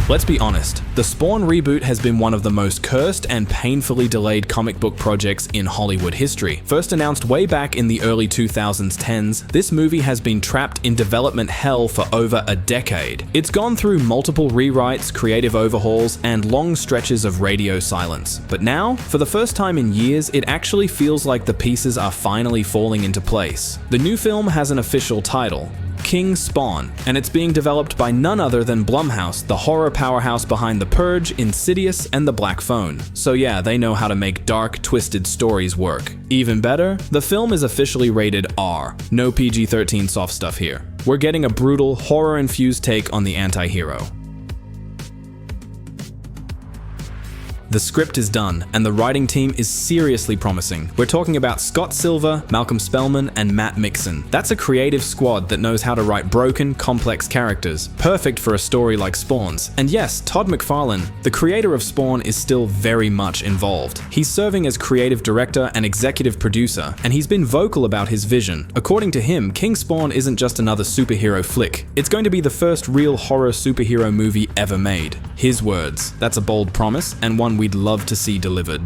Let's be honest, the Spawn reboot has been one of the most cursed and painfully delayed comic book projects in Hollywood history. First announced way back in the early 2010s, this movie has been trapped in development hell for over a decade. It's gone through multiple rewrites, creative overhauls, and long stretches of radio silence. But now, for the first time in years, it actually feels like the pieces are finally falling into place. The new film has an official title, King Spawn, and it's being developed by none other than Blumhouse, the horror powerhouse behind The Purge, Insidious, and The Black Phone. So yeah, they know how to make dark, twisted stories work. Even better, the film is officially rated R. No PG-13 soft stuff here. We're getting a brutal, horror-infused take on the anti-hero. The script is done, and the writing team is seriously promising. We're talking about Scott Silver, Malcolm Spellman, and Matt Mixon. That's a creative squad that knows how to write broken, complex characters, perfect for a story like Spawn's. And yes, Todd McFarlane, the creator of Spawn, is still very much involved. He's serving as creative director and executive producer, and he's been vocal about his vision. According to him, King Spawn isn't just another superhero flick. It's going to be the first real horror superhero movie ever made. His words. That's a bold promise, and one we'd love to see delivered.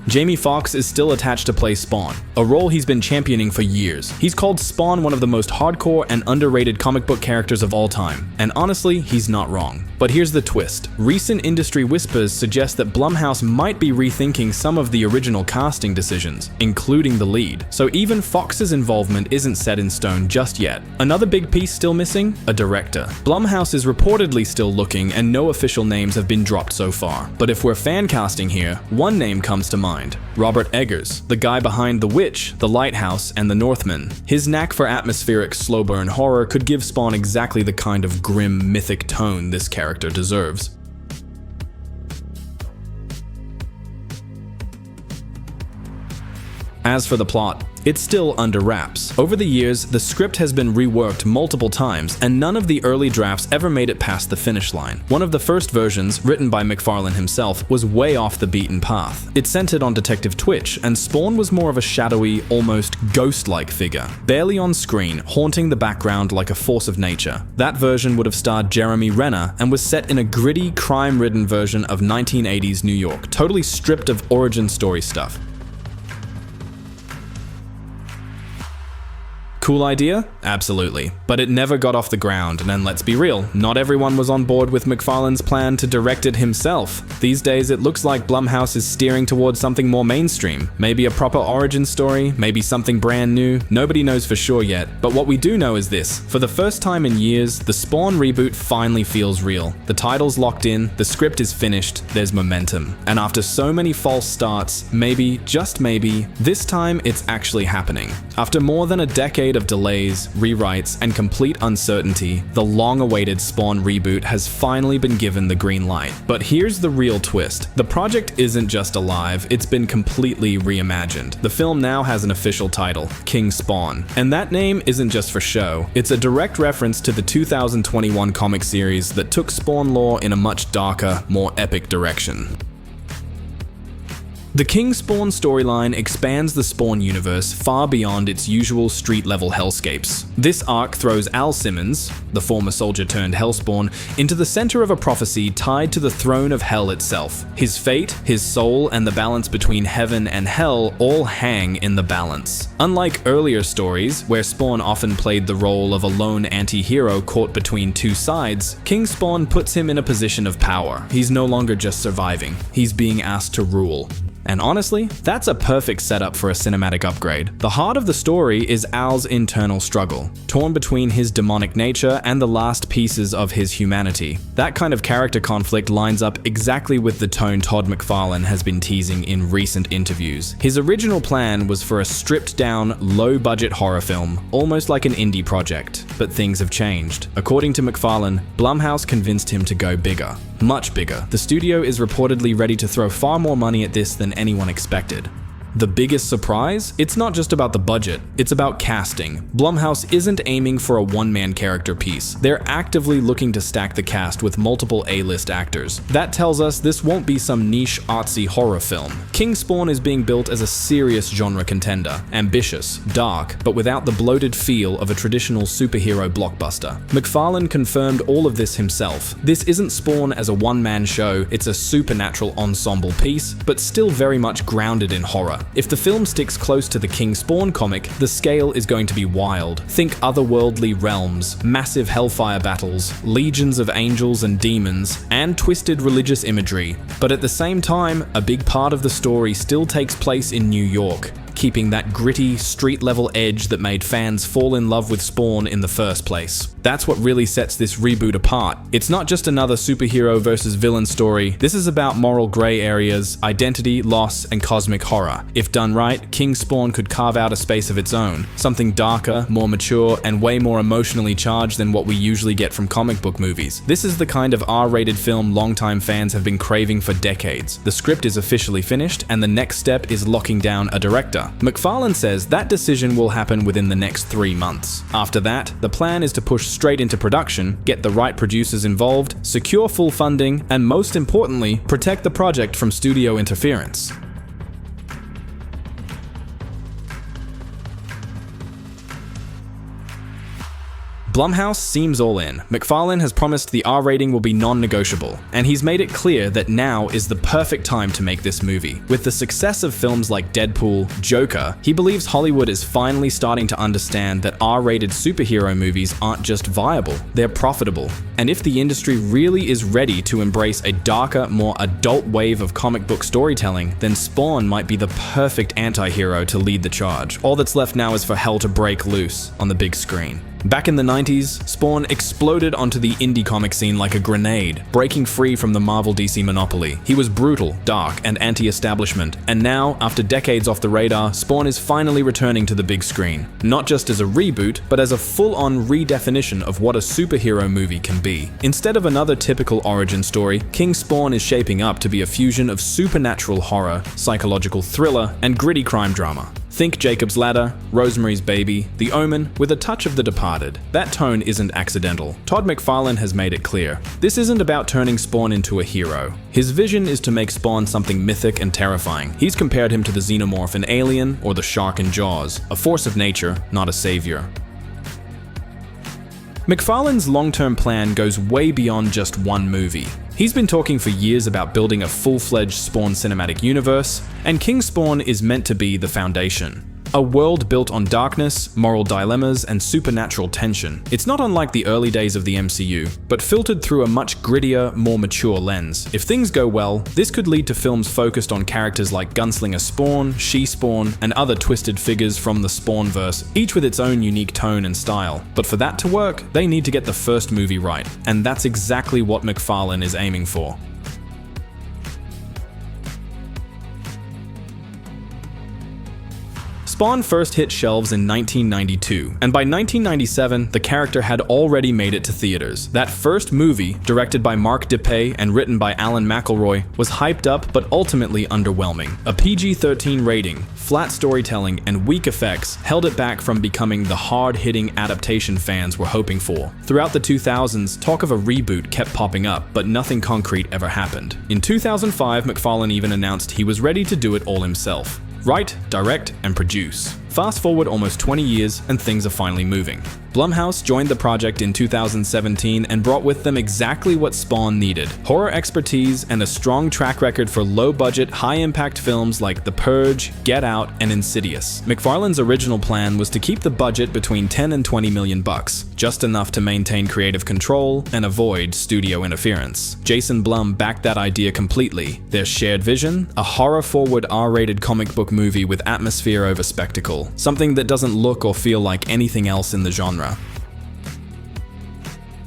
Jamie Foxx is still attached to play Spawn, a role he's been championing for years. He's called Spawn one of the most hardcore and underrated comic book characters of all time, and honestly, he's not wrong. But here's the twist. Recent industry whispers suggest that Blumhouse might be rethinking some of the original casting decisions, including the lead. So even Foxx's involvement isn't set in stone just yet. Another big piece still missing? A director. Blumhouse is reportedly still looking, and no official names have been dropped so far. But if we're fan casting here, one name comes to mind. Robert Eggers, the guy behind The Witch, The Lighthouse, and The Northman. His knack for atmospheric, slow-burn horror could give Spawn exactly the kind of grim, mythic tone this character deserves. As for the plot, it's still under wraps. Over the years, the script has been reworked multiple times, and none of the early drafts ever made it past the finish line. One of the first versions, written by McFarlane himself, was way off the beaten path. It centered on Detective Twitch, and Spawn was more of a shadowy, almost ghost-like figure, barely on screen, haunting the background like a force of nature. That version would have starred Jeremy Renner and was set in a gritty, crime-ridden version of 1980s New York, totally stripped of origin story stuff. Cool idea? Absolutely. But it never got off the ground, and let's be real, not everyone was on board with McFarlane's plan to direct it himself. These days it looks like Blumhouse is steering towards something more mainstream. Maybe a proper origin story, maybe something brand new, nobody knows for sure yet. But what we do know is this: for the first time in years, the Spawn reboot finally feels real. The title's locked in, the script is finished, there's momentum. And after so many false starts, maybe, just maybe, this time it's actually happening. After more than a decade of delays, rewrites, and complete uncertainty, the long-awaited Spawn reboot has finally been given the green light. But here's the real twist. The project isn't just alive, it's been completely reimagined. The film now has an official title, King Spawn. And that name isn't just for show, it's a direct reference to the 2021 comic series that took Spawn lore in a much darker, more epic direction. The King Spawn storyline expands the Spawn universe far beyond its usual street-level hellscapes. This arc throws Al Simmons, the former soldier turned Hellspawn, into the center of a prophecy tied to the throne of hell itself. His fate, his soul, and the balance between heaven and hell all hang in the balance. Unlike earlier stories, where Spawn often played the role of a lone anti-hero caught between two sides, King Spawn puts him in a position of power. He's no longer just surviving, he's being asked to rule. And honestly, that's a perfect setup for a cinematic upgrade. The heart of the story is Al's internal struggle, torn between his demonic nature and the last pieces of his humanity. That kind of character conflict lines up exactly with the tone Todd McFarlane has been teasing in recent interviews. His original plan was for a stripped-down, low-budget horror film, almost like an indie project. But things have changed. According to McFarlane, Blumhouse convinced him to go bigger. Much bigger. The studio is reportedly ready to throw far more money at this than anyone expected. The biggest surprise? It's not just about the budget, it's about casting. Blumhouse isn't aiming for a one-man character piece. They're actively looking to stack the cast with multiple A-list actors. That tells us this won't be some niche artsy horror film. King Spawn is being built as a serious genre contender, ambitious, dark, but without the bloated feel of a traditional superhero blockbuster. McFarlane confirmed all of this himself. This isn't Spawn as a one-man show, it's a supernatural ensemble piece, but still very much grounded in horror. If the film sticks close to the King Spawn comic, the scale is going to be wild. Think otherworldly realms, massive hellfire battles, legions of angels and demons, and twisted religious imagery. But at the same time, a big part of the story still takes place in New York, keeping that gritty, street-level edge that made fans fall in love with Spawn in the first place. That's what really sets this reboot apart. It's not just another superhero versus villain story. This is about moral gray areas, identity, loss, and cosmic horror. If done right, King Spawn could carve out a space of its own, something darker, more mature, and way more emotionally charged than what we usually get from comic book movies. This is the kind of R-rated film longtime fans have been craving for decades. The script is officially finished, and the next step is locking down a director. McFarlane says that decision will happen within the next 3 months. After that, the plan is to push straight into production, get the right producers involved, secure full funding, and most importantly, protect the project from studio interference. Blumhouse seems all in. McFarlane has promised the R rating will be non-negotiable, and he's made it clear that now is the perfect time to make this movie. With the success of films like Deadpool, Joker, he believes Hollywood is finally starting to understand that R-rated superhero movies aren't just viable, they're profitable. And if the industry really is ready to embrace a darker, more adult wave of comic book storytelling, then Spawn might be the perfect anti-hero to lead the charge. All that's left now is for hell to break loose on the big screen. Back in the 90s, Spawn exploded onto the indie comic scene like a grenade, breaking free from the Marvel DC monopoly. He was brutal, dark, and anti-establishment, and now, after decades off the radar, Spawn is finally returning to the big screen. Not just as a reboot, but as a full-on redefinition of what a superhero movie can be. Instead of another typical origin story, King Spawn is shaping up to be a fusion of supernatural horror, psychological thriller, and gritty crime drama. Think Jacob's Ladder, Rosemary's Baby, The Omen, with a touch of The Departed. That tone isn't accidental. Todd McFarlane has made it clear. This isn't about turning Spawn into a hero. His vision is to make Spawn something mythic and terrifying. He's compared him to the xenomorph in Alien or the shark in Jaws, a force of nature, not a savior. McFarlane's long-term plan goes way beyond just one movie. He's been talking for years about building a full-fledged Spawn cinematic universe, and King Spawn is meant to be the foundation. A world built on darkness, moral dilemmas, and supernatural tension. It's not unlike the early days of the MCU, but filtered through a much grittier, more mature lens. If things go well, this could lead to films focused on characters like Gunslinger Spawn, She-Spawn, and other twisted figures from the Spawnverse, each with its own unique tone and style. But for that to work, they need to get the first movie right, and that's exactly what McFarlane is aiming for. Spawn first hit shelves in 1992, and by 1997, the character had already made it to theaters. That first movie, directed by Mark Dippé and written by Alan McElroy, was hyped up but ultimately underwhelming. A PG-13 rating, flat storytelling, and weak effects held it back from becoming the hard-hitting adaptation fans were hoping for. Throughout the 2000s, talk of a reboot kept popping up, but nothing concrete ever happened. In 2005, McFarlane even announced he was ready to do it all himself. Write, direct, and produce. Fast forward almost 20 years and things are finally moving. Blumhouse joined the project in 2017 and brought with them exactly what Spawn needed: horror expertise and a strong track record for low-budget, high-impact films like The Purge, Get Out, and Insidious. McFarlane's original plan was to keep the budget between 10 and 20 million bucks, just enough to maintain creative control and avoid studio interference. Jason Blum backed that idea completely. Their shared vision? A horror-forward R-rated comic book movie with atmosphere over spectacle, something that doesn't look or feel like anything else in the genre.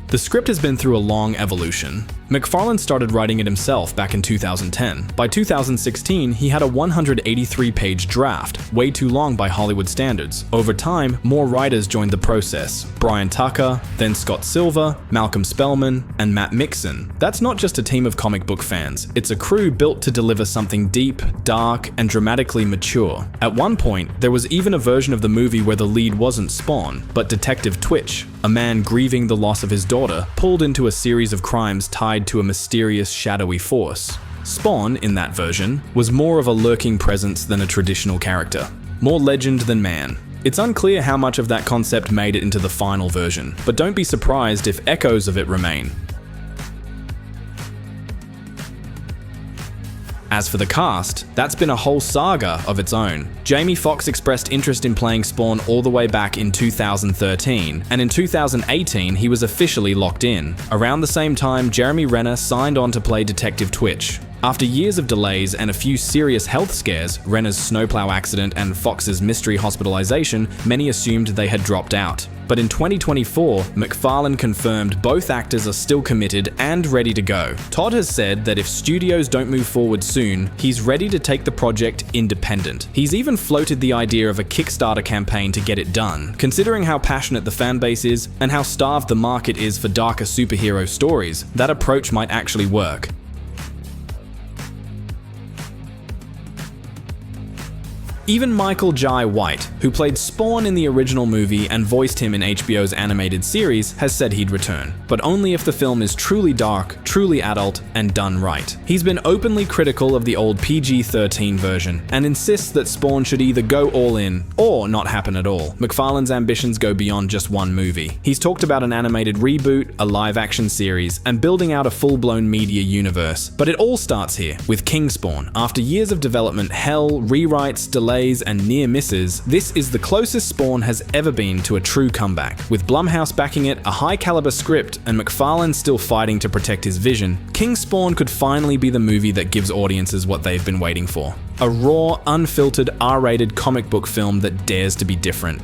The script has been through a long evolution. McFarlane started writing it himself back in 2010. By 2016, he had a 183-page draft, way too long by Hollywood standards. Over time, more writers joined the process. Brian Tucker, then Scott Silver, Malcolm Spellman, and Matt Mixon. That's not just a team of comic book fans, it's a crew built to deliver something deep, dark, and dramatically mature. At one point, there was even a version of the movie where the lead wasn't Spawn, but Detective Twitch, a man grieving the loss of his daughter, pulled into a series of crimes tied to a mysterious shadowy force. Spawn, in that version, was more of a lurking presence than a traditional character. More legend than man. It's unclear how much of that concept made it into the final version, but don't be surprised if echoes of it remain. As for the cast, that's been a whole saga of its own. Jamie Foxx expressed interest in playing Spawn all the way back in 2013, and in 2018 he was officially locked in. Around the same time, Jeremy Renner signed on to play Detective Twitch. After years of delays and a few serious health scares, Renner's snowplow accident and Foxx's mystery hospitalization, many assumed they had dropped out. But in 2024, McFarlane confirmed both actors are still committed and ready to go. Todd has said that if studios don't move forward soon, he's ready to take the project independent. He's even floated the idea of a Kickstarter campaign to get it done. Considering how passionate the fanbase is and how starved the market is for darker superhero stories, that approach might actually work. Even Michael Jai White, who played Spawn in the original movie and voiced him in HBO's animated series, has said he'd return, but only if the film is truly dark, truly adult, and done right. He's been openly critical of the old PG-13 version, and insists that Spawn should either go all in, or not happen at all. McFarlane's ambitions go beyond just one movie. He's talked about an animated reboot, a live-action series, and building out a full-blown media universe. But it all starts here, with King Spawn. After years of development, hell, rewrites, delays, and near misses, this is the closest Spawn has ever been to a true comeback. With Blumhouse backing it, a high-caliber script, and McFarlane still fighting to protect his vision, King Spawn could finally be the movie that gives audiences what they've been waiting for. A raw, unfiltered, R-rated comic book film that dares to be different.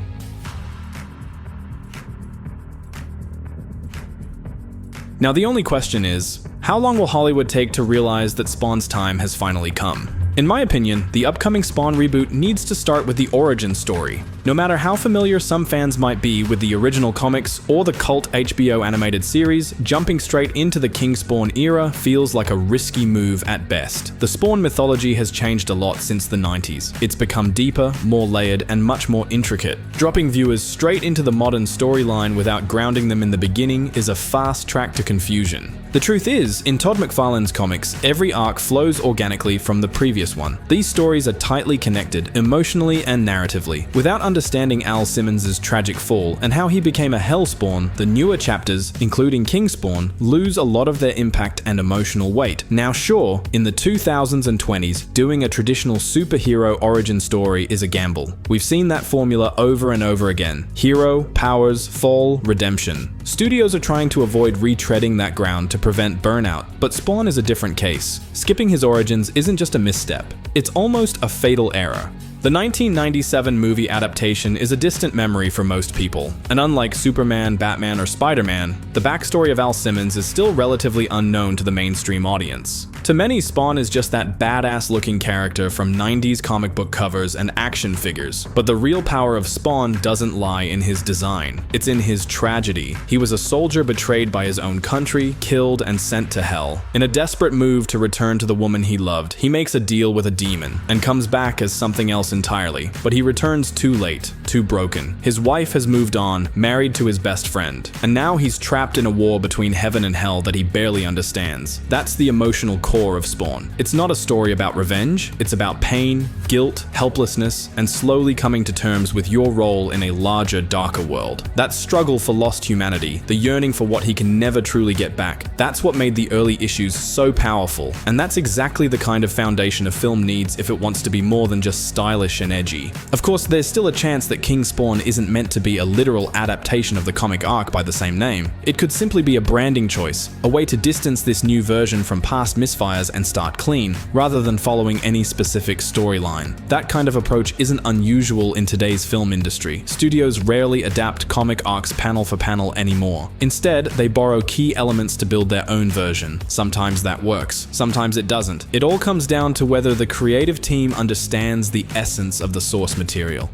Now the only question is, how long will Hollywood take to realize that Spawn's time has finally come? In my opinion, the upcoming Spawn reboot needs to start with the origin story. No matter how familiar some fans might be with the original comics or the cult HBO animated series, jumping straight into the King Spawn era feels like a risky move at best. The Spawn mythology has changed a lot since the 90s. It's become deeper, more layered, and much more intricate. Dropping viewers straight into the modern storyline without grounding them in the beginning is a fast track to confusion. The truth is, in Todd McFarlane's comics, every arc flows organically from the previous one. These stories are tightly connected, emotionally and narratively. Without understanding Al Simmons' tragic fall and how he became a Hellspawn, the newer chapters, including King Spawn, lose a lot of their impact and emotional weight. Now sure, in the 2000s and 20s, doing a traditional superhero origin story is a gamble. We've seen that formula over and over again. Hero, powers, fall, redemption. Studios are trying to avoid retreading that ground to prevent burnout, but Spawn is a different case. Skipping his origins isn't just a misstep, it's almost a fatal error. The 1997 movie adaptation is a distant memory for most people, and unlike Superman, Batman, or Spider-Man, the backstory of Al Simmons is still relatively unknown to the mainstream audience. To many, Spawn is just that badass-looking character from 90s comic book covers and action figures, but the real power of Spawn doesn't lie in his design. It's in his tragedy. He was a soldier betrayed by his own country, killed, and sent to hell. In a desperate move to return to the woman he loved, he makes a deal with a demon, and comes back as something else entirely. But he returns too late, too broken. His wife has moved on, married to his best friend, and now he's trapped in a war between heaven and hell that he barely understands. That's the emotional core of Spawn. It's not a story about revenge, it's about pain, guilt, helplessness, and slowly coming to terms with your role in a larger, darker world. That struggle for lost humanity, the yearning for what he can never truly get back, that's what made the early issues so powerful, and that's exactly the kind of foundation a film needs if it wants to be more than just stylish and edgy. Of course, there's still a chance that that King Spawn isn't meant to be a literal adaptation of the comic arc by the same name. It could simply be a branding choice, a way to distance this new version from past misfires and start clean, rather than following any specific storyline. That kind of approach isn't unusual in today's film industry. Studios rarely adapt comic arcs panel for panel anymore. Instead, they borrow key elements to build their own version. Sometimes that works, sometimes it doesn't. It all comes down to whether the creative team understands the essence of the source material.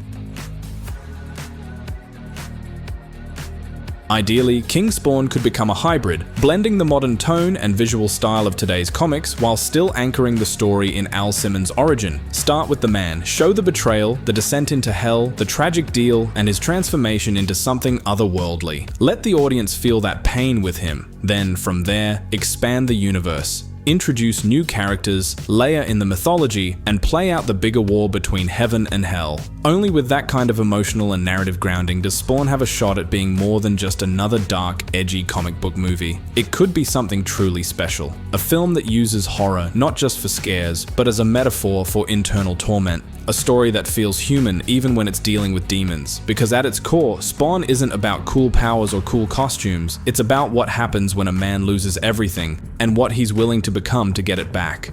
Ideally, King Spawn could become a hybrid, blending the modern tone and visual style of today's comics while still anchoring the story in Al Simmons' origin. Start with the man, show the betrayal, the descent into hell, the tragic deal, and his transformation into something otherworldly. Let the audience feel that pain with him. Then, from there, expand the universe. Introduce new characters, layer in the mythology, and play out the bigger war between heaven and hell. Only with that kind of emotional and narrative grounding does Spawn have a shot at being more than just another dark, edgy comic book movie. It could be something truly special. A film that uses horror not just for scares, but as a metaphor for internal torment. A story that feels human even when it's dealing with demons. Because at its core, Spawn isn't about cool powers or cool costumes. It's about what happens when a man loses everything, and what he's willing to become to get it back.